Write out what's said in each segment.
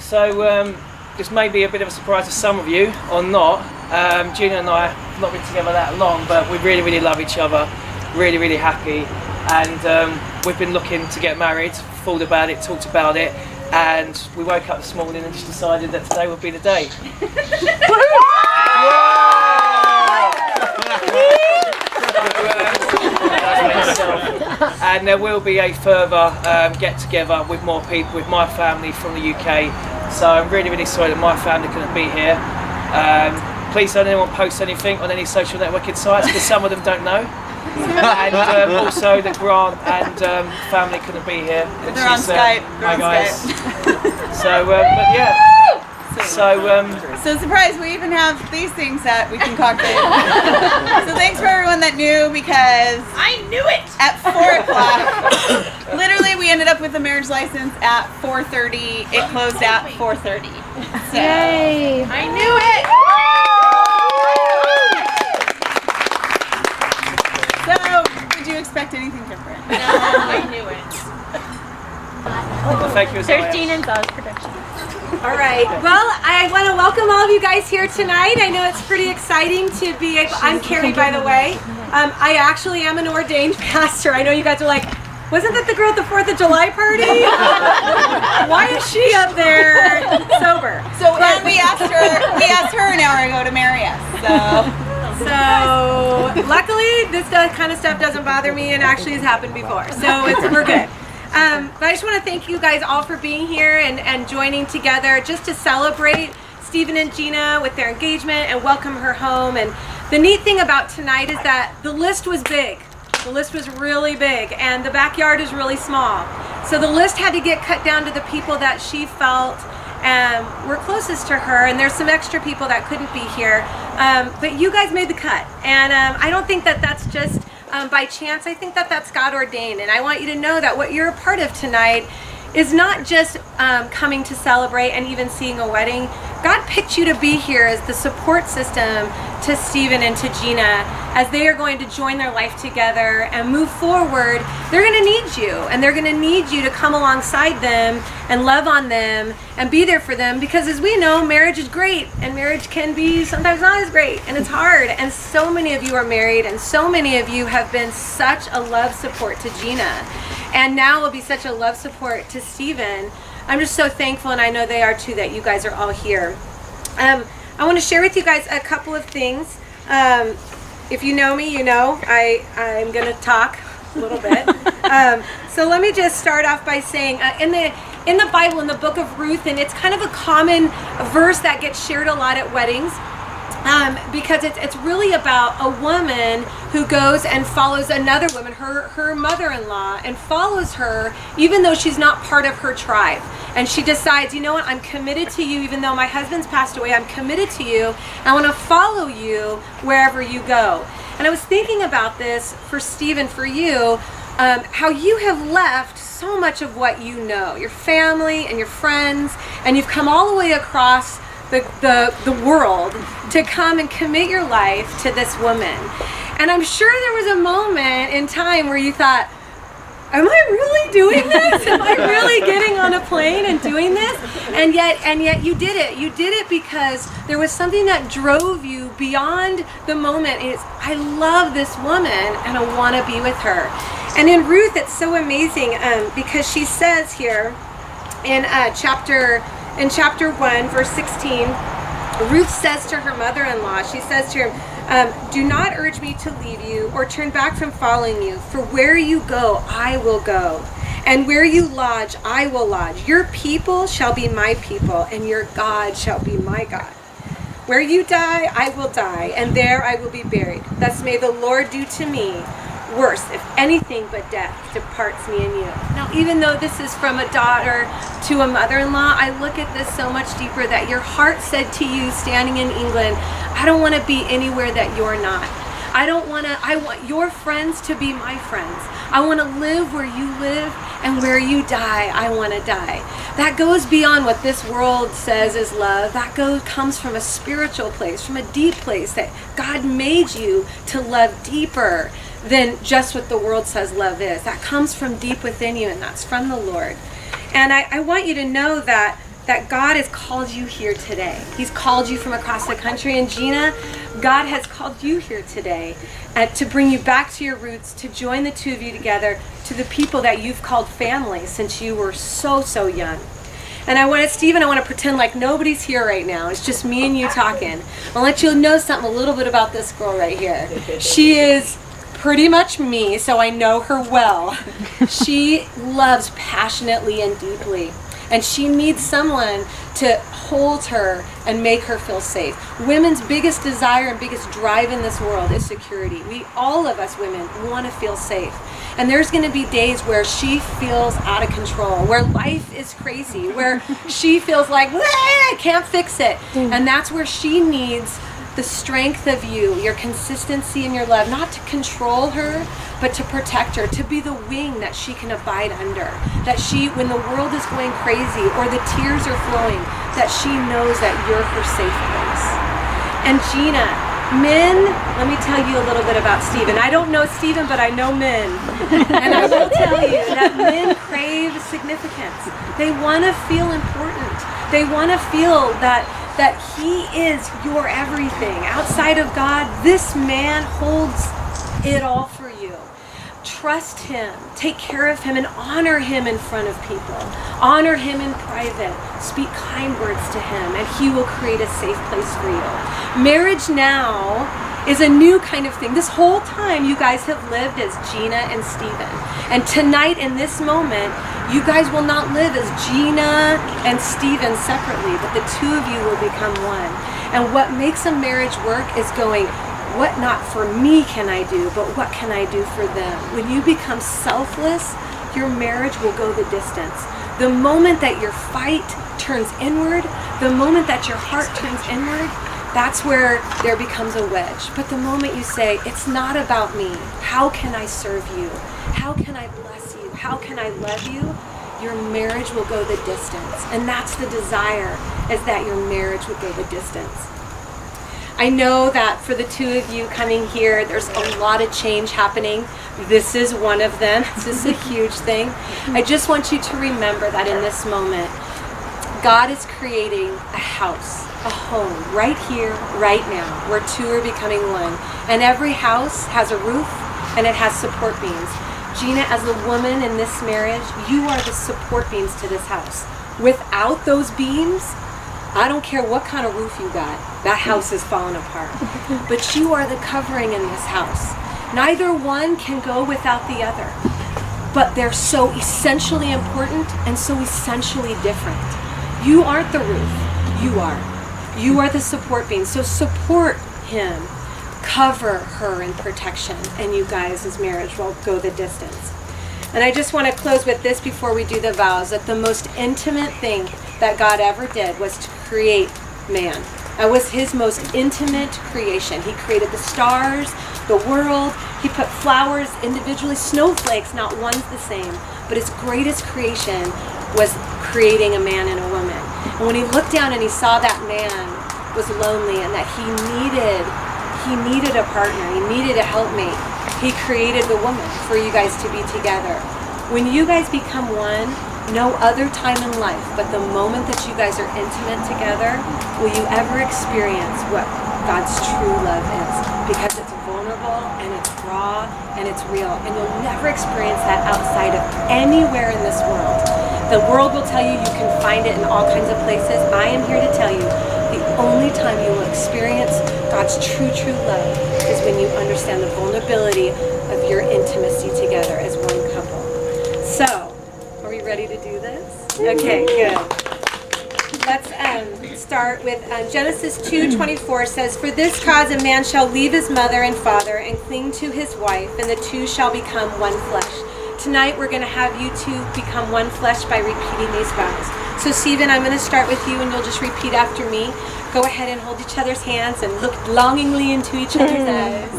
So this may be a bit of a surprise to some of you, or not. Gina and I have not been together that long, but we really, really love each other. Really, really happy. And we've been looking to get married, thought about it, talked about it, and we woke up this morning and just decided that today would be the day. And there will be a further get together with more people, with my family from the UK. So I'm really, really sorry that my family couldn't be here. Please don't anyone post anything on any social networking sites, because some of them don't know. And also the Grant and family couldn't be here. They're on Skype. Hi guys. So, but yeah. So surprise, we even have these things that we concocted. So thanks for everyone that knew, because I knew it! At 4 o'clock, literally we ended up with a marriage license at 4:30. It closed at 4:30. So, yay! I knew it! So, did you expect anything different? No, I knew it. well, thank you. There's Gina and Steven's production. All right. Well, I want to welcome all of you guys here tonight. I know it's pretty exciting to be able. I'm Carrie, by the way. I actually am an ordained pastor. I know you guys are like, wasn't that the girl at the 4th of July party? Why is she up there sober? So and we asked her an hour ago to marry us. So luckily, this kind of stuff doesn't bother me, and actually has happened before. So we're good. But I just want to thank you guys all for being here and joining together just to celebrate Steven and Gina with their engagement and welcome her home. And the neat thing about tonight is that the list was big. The list was really big, and the backyard is really small. So the list had to get cut down to the people that she felt were closest to her, and there's some extra people that couldn't be here. But you guys made the cut, and I don't think that that's just by chance. I think that that's God ordained, and I want you to know that what you're a part of tonight is not just coming to celebrate and even seeing a wedding. God picked you to be here as the support system to Steven and to Gina as they are going to join their life together and move forward. They're going to need you, and they're going to need you to come alongside them and love on them and be there for them, because as we know, marriage is great, and marriage can be sometimes not as great, and it's hard. And so many of you are married, and so many of you have been such a love support to Gina, and now will be such a love support to Steven. I'm just so thankful, and I know they are too, that you guys are all here. I want to share with you guys a couple of things. If you know me, you know I'm going to talk a little bit. So let me just start off by saying, in the Bible, in the book of Ruth, and it's kind of a common verse that gets shared a lot at weddings, because it's really about a woman who goes and follows another woman, her mother-in-law, and follows her even though she's not part of her tribe. And she decides, you know what, I'm committed to you, even though my husband's passed away, I'm committed to you. I want to follow you wherever you go. And I was thinking about this for Steven, for you, how you have left so much of what you know, your family and your friends, and you've come all the way across the world to come and commit your life to this woman. And I'm sure there was a moment in time where you thought, am I really doing this? Am I really getting on a plane and doing this? And yet you did it. You did it because there was something that drove you beyond the moment. It's, I love this woman and I want to be with her. And in Ruth, it's so amazing because she says here in chapter 1, verse 16, Ruth says to her mother-in-law, she says to her, do not urge me to leave you or turn back from following you, for where you go, I will go, and where you lodge, I will lodge. Your people shall be my people, and your God shall be my God. Where you die, I will die, and there I will be buried. Thus may the Lord do to me worse, if anything but death departs me and you. Now, even though this is from a daughter to a mother-in-law, I look at this so much deeper, that your heart said to you standing in England, I don't want to be anywhere that you're not. I want your friends to be my friends. I want to live where you live, and where you die, I want to die. That goes beyond what this world says is love. That comes from a spiritual place, from a deep place, that God made you to love deeper than just what the world says love is. That comes from deep within you, and that's from the Lord. And I want you to know that that God has called you here today. He's called you from across the country. And Gina, God has called you here today to bring you back to your roots, to join the two of you together, to the people that you've called family since you were so, so young. And Steven, I want to pretend like nobody's here right now. It's just me and you talking. I'll let you know something a little bit about this girl right here. She is pretty much me, so I know her well. She loves passionately and deeply. And she needs someone to hold her and make her feel safe. Women's biggest desire and biggest drive in this world is security. All of us women want to feel safe. And there's going to be days where she feels out of control, where life is crazy, where she feels like, I can't fix it. And that's where she needs the strength of you, your consistency and your love, not to control her, but to protect her, to be the wing that she can abide under. That she, when the world is going crazy or the tears are flowing, that she knows that you're her safe place. And Gina, men, let me tell you a little bit about Steven. I don't know Steven, but I know men. And I will tell you that men crave significance. They want to feel important. They want to feel that he is your everything. Outside of God, this man holds it all for you. Trust him, take care of him, and honor him in front of people. Honor him in private. Speak kind words to him, and he will create a safe place for you. Marriage now is a new kind of thing. This whole time you guys have lived as Gina and Steven. And tonight in this moment, you guys will not live as Gina and Steven separately, but the two of you will become one. And what makes a marriage work is going, what not for me can I do, but what can I do for them? When you become selfless, your marriage will go the distance. The moment that your fight turns inward, the moment that your heart turns inward, that's where there becomes a wedge. But the moment you say, it's not about me, how can I serve you? How can I bless you? How can I love you? Your marriage will go the distance. And that's the desire, is that your marriage would go the distance. I know that for the two of you coming here, there's a lot of change happening. This is one of them. This is a huge thing. I just want you to remember that in this moment, God is creating a house, a home, right here, right now, where two are becoming one. And every house has a roof and it has support beams. Gina, as a woman in this marriage, you are the support beams to this house. Without those beams, I don't care what kind of roof you got, that house is falling apart. But you are the covering in this house. Neither one can go without the other. But they're so essentially important and so essentially different. You aren't the roof, you are. You are the support beam. So support him, cover her in protection, and you guys' marriage will go the distance. And I just want to close with this before we do the vows, that the most intimate thing that God ever did was to create man. That was his most intimate creation. He created the stars, the world. He put flowers individually, snowflakes, not one's the same. But his greatest creation was creating a man and a woman. And when he looked down and he saw that man was lonely and that he needed a partner, he needed a helpmate, he created the woman for you guys to be together. When you guys become one, no other time in life but the moment that you guys are intimate together will you ever experience what God's true love is, because it's vulnerable and it's raw and it's real, and you'll never experience that outside of anywhere in this world. The world will tell you you can find it in all kinds of places. I am here to tell you the only time you will experience God's true love is when you understand the vulnerability of your intimacy together as one couple. So, are we ready to do this? Okay, good. Let's start with Genesis 2:24 says, "For this cause a man shall leave his mother and father and cling to his wife, and the two shall become one flesh." Tonight we're going to have you two become one flesh by repeating these vows. So Steven, I'm going to start with you and you'll just repeat after me. Go ahead and hold each other's hands and look longingly into each other's eyes.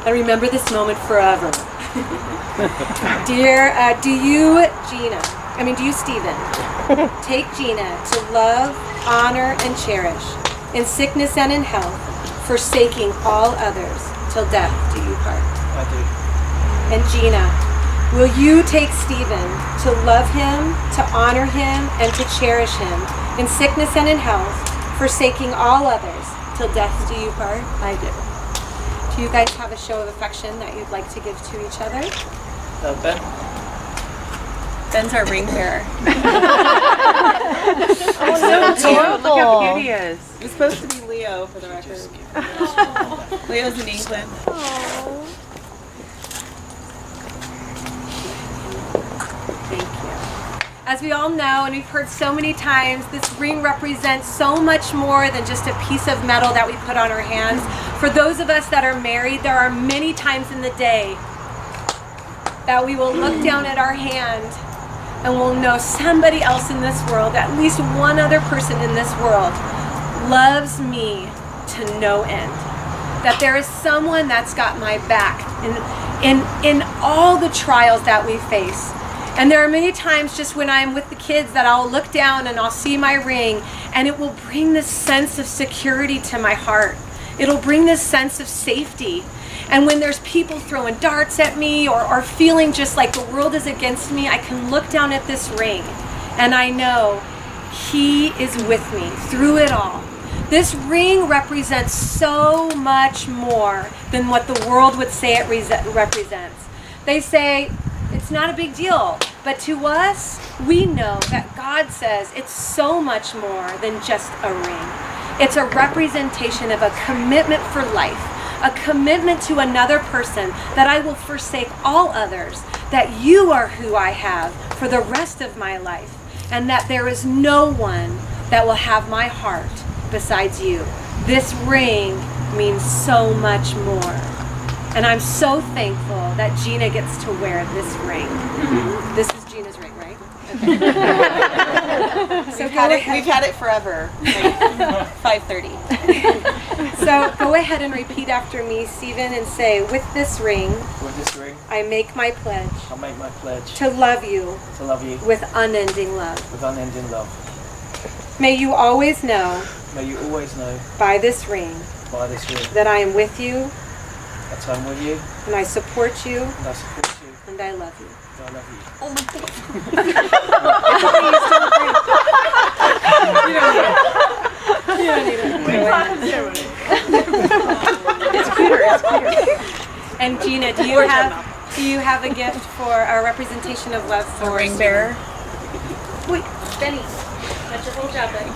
And remember this moment forever. Do you, Steven, take Gina to love, honor, and cherish, in sickness and in health, forsaking all others, till death do you part? I do. And Gina, will you take Steven to love him, to honor him, and to cherish him in sickness and in health, forsaking all others till death do you part? I do. Do you guys have a show of affection that you'd like to give to each other? Ben? Ben's our ring bearer. Look how cute he is. It's supposed to be Leo for the record. Leo's in England. Thank you. As we all know, and we've heard so many times, this ring represents so much more than just a piece of metal that we put on our hands. For those of us that are married, there are many times in the day that we will look down at our hand and we'll know somebody else in this world, at least one other person in this world, loves me to no end. That there is someone that's got my back in all the trials that we face. And there are many times just when I'm with the kids that I'll look down and I'll see my ring, and it will bring this sense of security to my heart. It'll bring this sense of safety. And when there's people throwing darts at me or feeling just like the world is against me, I can look down at this ring and I know he is with me through it all. This ring represents so much more than what the world would say it represents. They say it's not a big deal, but to us, we know that God says it's so much more than just a ring. It's a representation of a commitment for life, a commitment to another person, that I will forsake all others, that you are who I have for the rest of my life, and that there is no one that will have my heart besides you. This ring means so much more. And I'm so thankful that Gina gets to wear this ring. This is Gina's ring, right? Okay. So We've had it forever. Like 5:30. So go ahead and repeat after me, Steven, and say, with this ring, I make my pledge I'll make my pledge to love you to love you with unending love. with unending love. May you always know May you always know by this ring by this ring that I am with you that I'm with you and I support you and I support you and I love you. and I love you. Oh my God. You don't need it. It's cuter. And Gina, do you have a gift for a representation of love for A ring bearer. Wait, Benny, that's your whole job, Benny.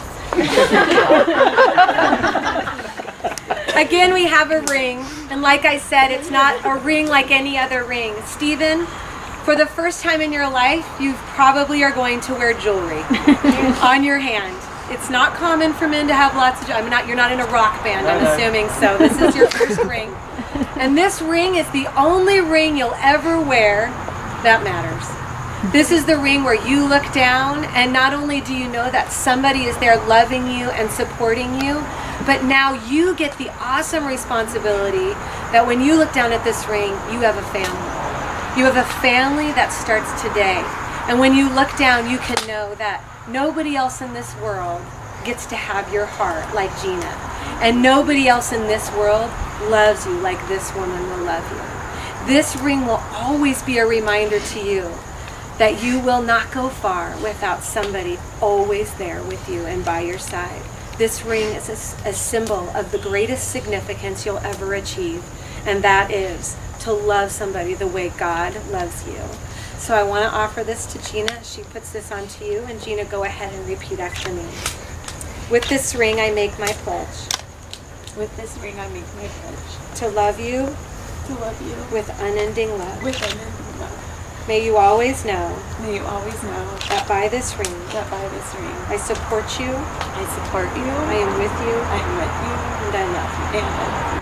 again, we have a ring, and like I said, it's not a ring like any other ring. Steven, for the first time in your life, you probably are going to wear jewelry on your hand. It's not common for men to have lots of jewelry. You're not in a rock band, I'm assuming, so this is your first ring. And this ring is the only ring you'll ever wear that matters. This is the ring where you look down, and not only do you know that somebody is there loving you and supporting you, but now you get the awesome responsibility that when you look down at this ring, you have a family. You have a family that starts today. And when you look down, you can know that nobody else in this world gets to have your heart like Gina. And nobody else in this world loves you like this woman will love you. This ring will always be a reminder to you that you will not go far without somebody always there with you and by your side. This ring is a symbol of the greatest significance you'll ever achieve, and that is to love somebody the way God loves you. So I want to offer this to Gina. She puts this onto you, and Gina, go ahead and repeat after me. With this ring, I make my pledge. With this ring, I make my pledge To love you to love you with unending love. with unending love. May you always know May you always know that by this ring, that by this ring, I support you, I support you, I am with you, I am with you, and I love you. and I love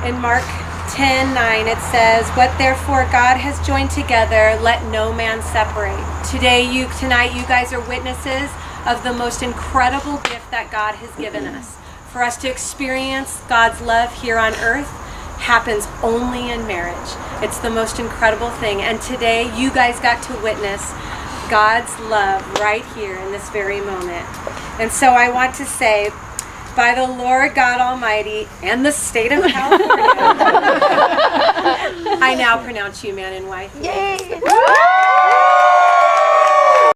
you. In Mark 10:9 it says, "What therefore God has joined together, let no man separate." Tonight you guys are witnesses of the most incredible gift that God has given us. For us to experience God's love here on earth happens only in marriage. It's the most incredible thing. And today you guys got to witness God's love right here in this very moment. And so I want to say by the Lord God Almighty and the state of California, I now pronounce you man and wife. Yay!